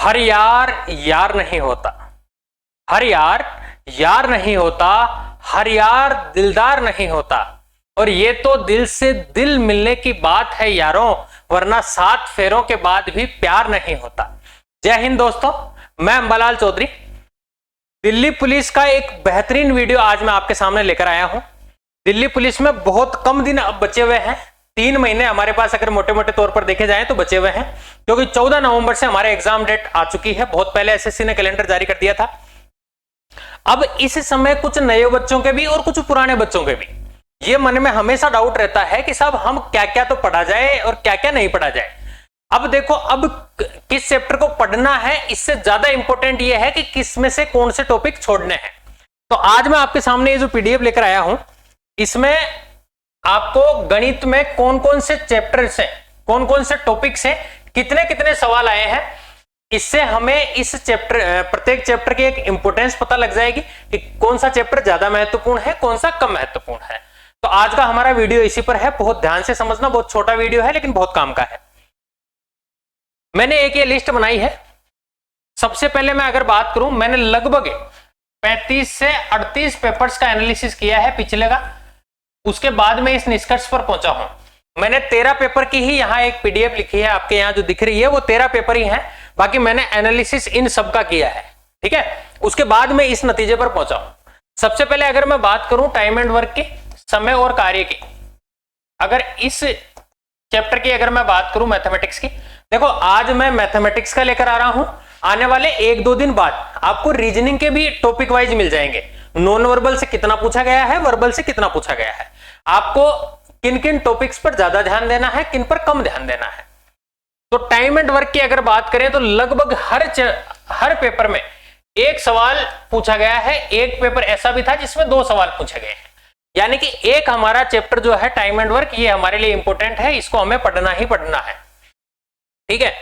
हर यार यार नहीं होता, हर यार यार नहीं होता, हर यार दिलदार नहीं होता, और ये तो दिल से दिल मिलने की बात है यारों, वरना 7 फेरों के बाद भी प्यार नहीं होता। जय हिंद दोस्तों, मैं अंबालाल चौधरी। दिल्ली पुलिस का एक बेहतरीन वीडियो आज मैं आपके सामने लेकर आया हूं। दिल्ली पुलिस में बहुत कम दिन अब बचे हुए हैं, 3 महीने हमारे पास अगर मोटे मोटे तौर पर देखे जाएं तो बचे हुए हैं, क्योंकि 14 नवंबर से हमारे एग्जाम डेट आ चुकी है। बहुत पहले एसएससी ने कैलेंडर जारी कर दिया था। अब इस समय कुछ नए बच्चों के भी और कुछ पुराने बच्चों के भी ये मन में हमेशा डाउट रहता है कि साहब हम क्या क्या तो पढ़ा जाए और क्या क्या नहीं पढ़ा जाए। अब देखो, अब किस चैप्टर को पढ़ना है इससे ज्यादा इंपॉर्टेंट ये है कि किस में से कौन से टॉपिक छोड़ने हैं। तो आज मैं आपके सामने ये जो पीडीएफ लेकर आया हूं, इसमें आपको गणित में कौन कौन से चैप्टर से, कौन कौन से टॉपिक से कितने कितने सवाल आए हैं, इससे हमें इस चैप्टर, प्रत्येक चैप्टर की एक इंपॉर्टेंस पता लग जाएगी कि कौन सा चैप्टर ज्यादा महत्वपूर्ण है, कौन सा कम महत्वपूर्ण है। तो आज का हमारा वीडियो इसी पर है, बहुत ध्यान से समझना। बहुत छोटा वीडियो है लेकिन बहुत काम का है। मैंने एक ये लिस्ट बनाई है। सबसे पहले मैं अगर बात करूं, मैंने लगभग 35 से 38 पेपर्स का एनालिसिस किया है पिछले का। उसके बाद में इस निष्कर्ष पर पहुंचा हूं। मैंने 13 पेपर की ही यहां एक पीडीएफ लिखी है, आपके यहां जो दिख रही है वो 13 पेपर ही हैं। बाकी मैंने एनालिसिस इन सब का किया है, ठीक है। उसके बाद में इस नतीजे पर पहुंचा हूं। सबसे पहले अगर मैं बात करूं टाइम एंड वर्क की, समय और कार्य की, अगर इस चैप्टर की अगर मैं बात करूं मैथमेटिक्स की, देखो आज मैं मैथमेटिक्स का लेकर आ रहा हूं। आने वाले 1-2 दिन बाद आपको रीजनिंग के भी टॉपिक वाइज मिल जाएंगे। नॉन वर्बल से कितना पूछा गया है, वर्बल से कितना पूछा गया है, आपको किन किन टॉपिक्स पर ज्यादा ध्यान देना है, किन पर कम ध्यान देना है। तो टाइम एंड वर्क की अगर बात करें तो लगभग हर पेपर में एक सवाल पूछा गया है। एक पेपर ऐसा भी था जिसमें 2 सवाल पूछे गए हैं, यानी कि एक हमारा चैप्टर जो है टाइम एंड वर्क, ये हमारे लिए इंपॉर्टेंट है, इसको हमें पढ़ना ही पढ़ना है, ठीक है।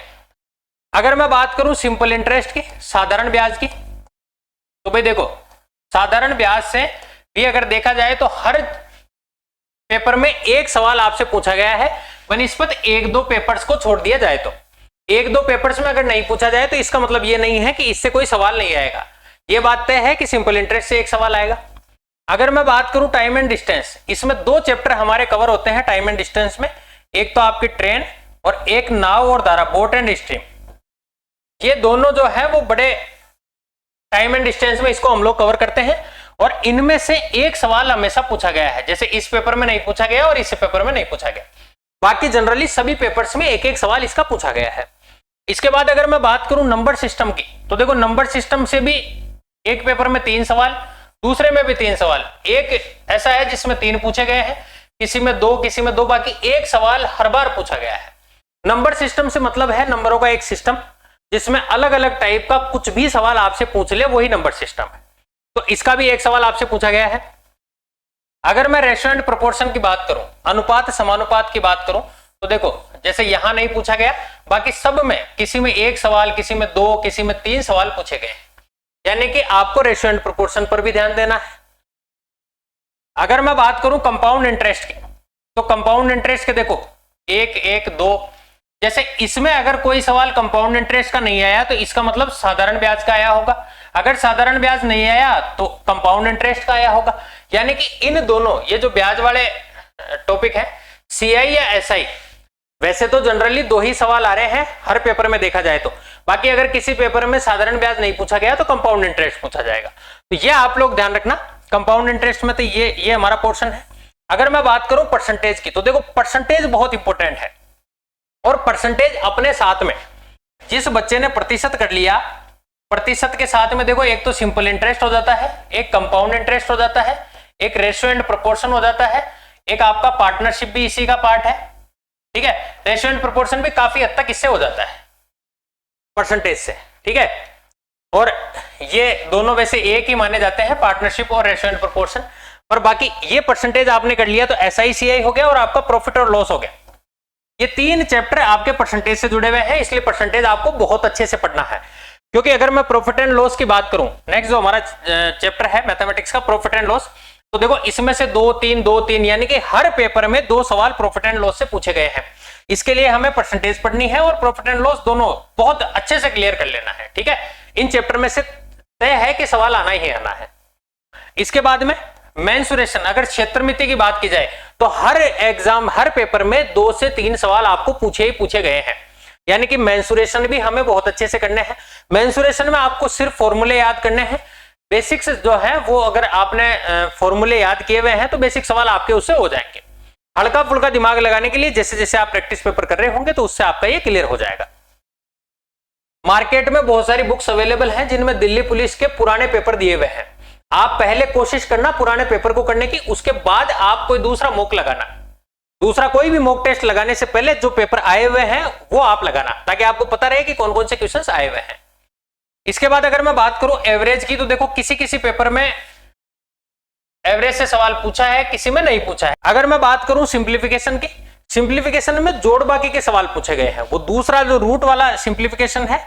अगर मैं बात करूं सिंपल इंटरेस्ट की, साधारण ब्याज की, तो भाई देखो साधारण ब्याज से भी अगर देखा जाए तो हर पेपर में एक सवाल आपसे पूछा गया है, बनिस्पत 1-2 पेपर्स को छोड़ दिया जाए तो। 1-2 पेपर्स में अगर नहीं पूछा जाए तो इसका मतलब ये नहीं है कि इससे कोई सवाल नहीं आएगा। ये बात तय है कि सिंपल इंटरेस्ट से एक सवाल आएगा। अगर मैं बात करूं टाइम एंड डिस्टेंस, इसमें 2 चैप्टर हमारे कवर होते हैं टाइम एंड डिस्टेंस में। एक तो आपकी ट्रेन और एक नाव और धारा, बोट एंड स्ट्रीम। ये दोनों जो है वो बड़े टाइम एंड डिस्टेंस में इसको हम लोग कवर करते हैं, और इनमें से एक सवाल हमेशा पूछा गया है। जैसे इस पेपर में नहीं पूछा गया और इस पेपर में नहीं पूछा गया, बाकी जनरली सभी पेपर्स में एक एक सवाल इसका पूछा गया है। इसके बाद अगर मैं बात करूं नंबर सिस्टम की, तो देखो नंबर सिस्टम से भी एक पेपर में 3 सवाल, दूसरे में भी 3 सवाल। एक ऐसा है जिसमें 3 पूछे गए हैं, किसी में 2, किसी में 2, बाकी एक सवाल हर बार पूछा गया है। नंबर सिस्टम से मतलब है नंबरों का एक सिस्टम जिसमें अलग अलग टाइप का कुछ भी सवाल आपसे पूछ ले, वही नंबर सिस्टम है। तो इसका भी एक सवाल आपसे पूछा गया है। अगर मैं रेशियो एंड प्रोपोर्शन की बात करूं, अनुपात समानुपात की बात करूं, तो देखो जैसे यहां नहीं पूछा गया, बाकी सब में किसी में 1 सवाल, किसी में 2, किसी में 3 सवाल पूछे गए, यानी कि आपको रेशियो एंड प्रोपोर्शन पर भी ध्यान देना है। अगर मैं बात करूं कंपाउंड इंटरेस्ट की, तो कंपाउंड इंटरेस्ट के देखो 1, 1, 2, जैसे इसमें अगर कोई सवाल कंपाउंड इंटरेस्ट का नहीं आया तो इसका मतलब साधारण ब्याज का आया होगा। अगर साधारण ब्याज नहीं आया तो कंपाउंड इंटरेस्ट का आया होगा। यानी कि इन दोनों, ये जो ब्याज वाले टॉपिक है, सीआई या एसआई, वैसे तो जनरली 2 ही सवाल आ रहे हैं हर पेपर में देखा जाए तो। बाकी अगर किसी पेपर में साधारण ब्याज नहीं पूछा गया तो कंपाउंड इंटरेस्ट पूछा जाएगा। तो ये आप लोग ध्यान रखना, कंपाउंड इंटरेस्ट में तो ये हमारा पोर्शन है। अगर मैं बात करूं परसेंटेज की, तो देखो परसेंटेज बहुत इंपॉर्टेंट है, और परसेंटेज अपने साथ में जिस बच्चे ने प्रतिशत कर लिया, प्रतिशत के साथ में देखो एक तो सिंपल इंटरेस्ट हो जाता है, एक कंपाउंड इंटरेस्ट हो जाता है, एक रेशियो एंड प्रोपोर्शन हो जाता है, एक आपका पार्टनरशिप भी इसी का पार्ट है, ठीक है। रेशियो एंड प्रोपोर्शन भी काफी हद तक इससे हो जाता है परसेंटेज से, ठीक है। और ये दोनों वैसे एक ही माने जाते हैं, पार्टनरशिप और रेशियो एंड प्रोपोर्शन। और बाकी ये परसेंटेज आपने कर लिया तो एसआईसीआई हो गया और आपका प्रॉफिट और लॉस हो गया। ये 3 चैप्टर आपके परसेंटेज से जुड़े हुए हैं, इसलिए परसेंटेज आपको बहुत अच्छे से पढ़ना है। क्योंकि अगर मैं प्रॉफिट एंड लॉस की बात करूं, नेक्स्ट जो हमारा चैप्टर है मैथमेटिक्स का प्रॉफिट एंड लॉस, तो देखो इसमें से 2 3 यानी कि हर पेपर में 2 सवाल प्रॉफिट एंड लॉस से पूछे गए हैं। इसके लिए हमें परसेंटेज पढ़नी है और प्रॉफिट एंड लॉस दोनों बहुत अच्छे से क्लियर कर लेना है। ठीक है, इन चैप्टर में से तय है कि सवाल आना ही आना है। इसके बाद में मेंसुरेशन, अगर क्षेत्रमिति की बात की जाए तो हर एग्जाम हर पेपर में 2 से 3 सवाल आपको पूछे ही पूछे गए हैं, यानी कि मेंसुरेशन भी हमें बहुत अच्छे से करने हैं। मेंसुरेशन में आपको सिर्फ फॉर्मूले याद करने हैं, बेसिक्स जो है वो अगर आपने फॉर्मूले याद किए हुए हैं तो बेसिक सवाल आपके उससे हो जाएंगे। हल्का फुल्का दिमाग लगाने के लिए जैसे जैसे आप प्रैक्टिस पेपर कर रहे होंगे तो उससे आपका ये क्लियर हो जाएगा। मार्केट में बहुत सारी बुक्स अवेलेबल हैं जिनमें दिल्ली पुलिस के पुराने पेपर दिए हुए हैं। आप पहले कोशिश करना पुराने पेपर को करने की, उसके बाद आप कोई दूसरा मॉक लगाना। दूसरा कोई भी मॉक टेस्ट लगाने से पहले जो पेपर आए हुए हैं वो आप लगाना, ताकि आपको पता रहे कि कौन कौन से क्वेश्चंस आए हुए हैं। इसके बाद अगर मैं बात करूं एवरेज की, तो देखो किसी किसी पेपर में एवरेज से सवाल पूछा है, किसी में नहीं पूछा है। अगर मैं बात करूं सिंप्लीफिकेशन की, सिंप्लीफिकेशन में जोड़ बाकी के सवाल पूछे गए हैं। वो दूसरा जो रूट वाला सिंप्लीफिकेशन है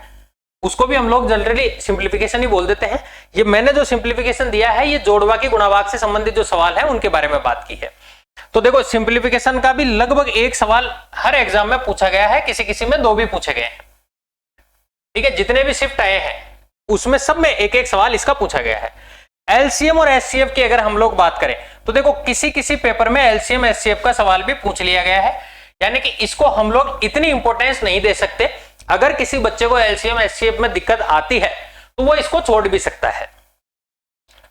उसको भी हम लोग जनरली सिंप्लीफिकेशन ही बोल देते हैं। ये मैंने जो सिंप्लीफिकेशन दिया है ये जोड़ बाकी गुणावाक से संबंधित जो सवाल है उनके बारे में बात की है। तो देखो सिंप्लीफिकेशन का भी लगभग 1 सवाल हर एग्जाम में पूछा गया है, किसी किसी में 2 भी पूछे गए हैं। ठीक है, जितने भी शिफ्ट आए हैं उसमें सब में 1-1 सवाल इसका पूछा गया है। एलसीएम और एचसीएफ की अगर हम लोग बात करें तो देखो किसी किसी पेपर में एलसीएम एचसीएफ का सवाल भी पूछ लिया गया है, यानी कि इसको हम लोग इतनी इंपॉर्टेंस नहीं दे सकते। अगर किसी बच्चे को एलसीएम एचसीएफ में दिक्कत आती है तो वो इसको छोड़ भी सकता है।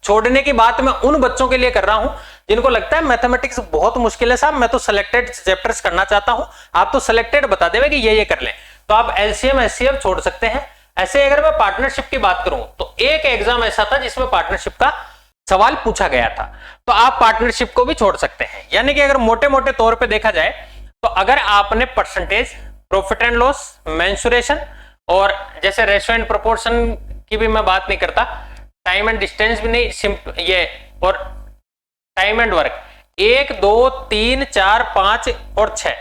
छोड़ने की बात मैं उन बच्चों के लिए कर रहा हूं जिनको लगता है मैथमेटिक्स बहुत मुश्किल है साहब, मैं तो सिलेक्टेड चैप्टर्स करना चाहता हूं, आप तो सिलेक्टेड बता देवे कि ये कर लें, तो आप एलसीएम एचसीएफ छोड़ सकते हैं। ऐसे अगर मैं पार्टनरशिप की बात करूं तो एक एग्जाम ऐसा था जिसमें पार्टनरशिप का सवाल पूछा गया था, तो आप पार्टनरशिप को भी छोड़ सकते हैं। यानी कि अगर मोटे मोटे तौर पे देखा जाए तो अगर आपने percentage, profit and loss, mensuration और जैसे रेशियो एंड प्रोपोर्शन की भी मैं बात नहीं करता, टाइम एंड डिस्टेंस भी नहीं, ये और टाइम एंड वर्क 1 2 3 4 5 और 6,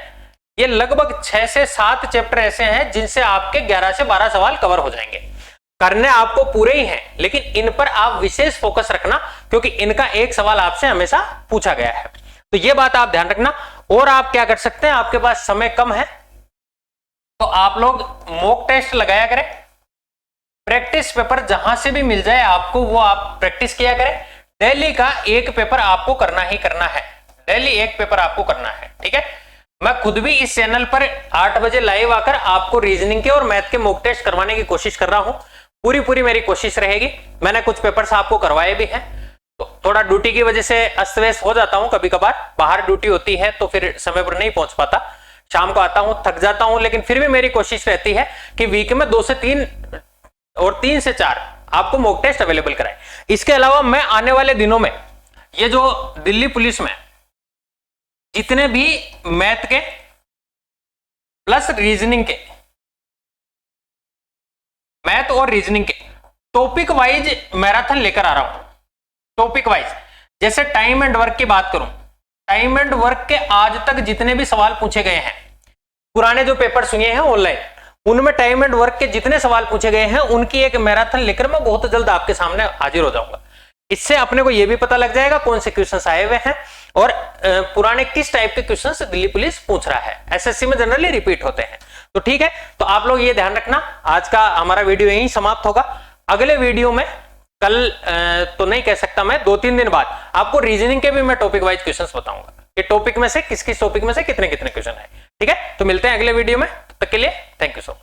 ये लगभग 6 से 7 चैप्टर ऐसे हैं जिनसे आपके 11 से 12 सवाल कवर हो जाएंगे। करने आपको पूरे ही हैं, लेकिन इन पर आप विशेष फोकस रखना क्योंकि इनका एक सवाल आपसे हमेशा पूछा गया है। तो ये बात आप ध्यान रखना। और आप क्या कर सकते हैं, आपके पास समय कम है तो आप लोग मॉक टेस्ट लगाया करें, प्रैक्टिस पेपर जहां से भी मिल जाए आपको वो आप प्रैक्टिस किया करें। डेली का एक पेपर आपको करना ही करना है, डेली एक पेपर आपको करना है। ठीक है, मैं खुद भी इस चैनल पर 8 बजे लाइव आकर आपको रीजनिंग के और मैथ के मॉक टेस्ट करवाने की कोशिश कर रहा हूं। पूरी मेरी कोशिश रहेगी। मैंने कुछ पेपर्स आपको करवाए भी हैं, तो थोड़ा ड्यूटी की वजह से अस्त व्यस्त हो जाता हूं, कभी कभार बाहर ड्यूटी होती है तो फिर समय पर नहीं पहुंच पाता, शाम को आता हूं, थक जाता हूं, लेकिन फिर भी मेरी कोशिश रहती है कि वीक में 2 से 3 और 3 से 4 आपको मॉक टेस्ट अवेलेबल कराए। इसके अलावा मैं आने वाले दिनों में ये जो दिल्ली पुलिस में जितने भी मैथ के प्लस रीजनिंग के, मैथ और रीजनिंग के टॉपिक वाइज मैराथन लेकर आ रहा हूं। टॉपिक वाइज जैसे टाइम एंड वर्क की बात करूं, टाइम एंड वर्क के आज तक जितने भी सवाल पूछे गए हैं, पुराने जो पेपर सुने हैं ऑनलाइन, उनमें टाइम एंड वर्क के जितने सवाल पूछे गए हैं उनकी एक मैराथन लेकर मैं बहुत जल्द आपके सामने हाजिर हो जाऊंगा। इससे अपने को यह भी पता लग जाएगा कौन से क्वेश्चंस आए हुए हैं और पुराने किस टाइप के क्वेश्चंस दिल्ली पुलिस पूछ रहा है। एसएससी में जनरली रिपीट होते हैं। तो ठीक है, तो आप लोग ये ध्यान रखना। आज का हमारा वीडियो यहीं समाप्त होगा। अगले वीडियो में कल तो नहीं कह सकता मैं, 2-3 दिन बाद आपको रीजनिंग के भी मैं टॉपिक वाइज क्वेश्चंस बताऊंगा कि टॉपिक में से किस किस टॉपिक में से कितने कितने क्वेश्चन है। ठीक है, तो मिलते हैं अगले वीडियो में, तब तक के लिए थैंक यू सो मच।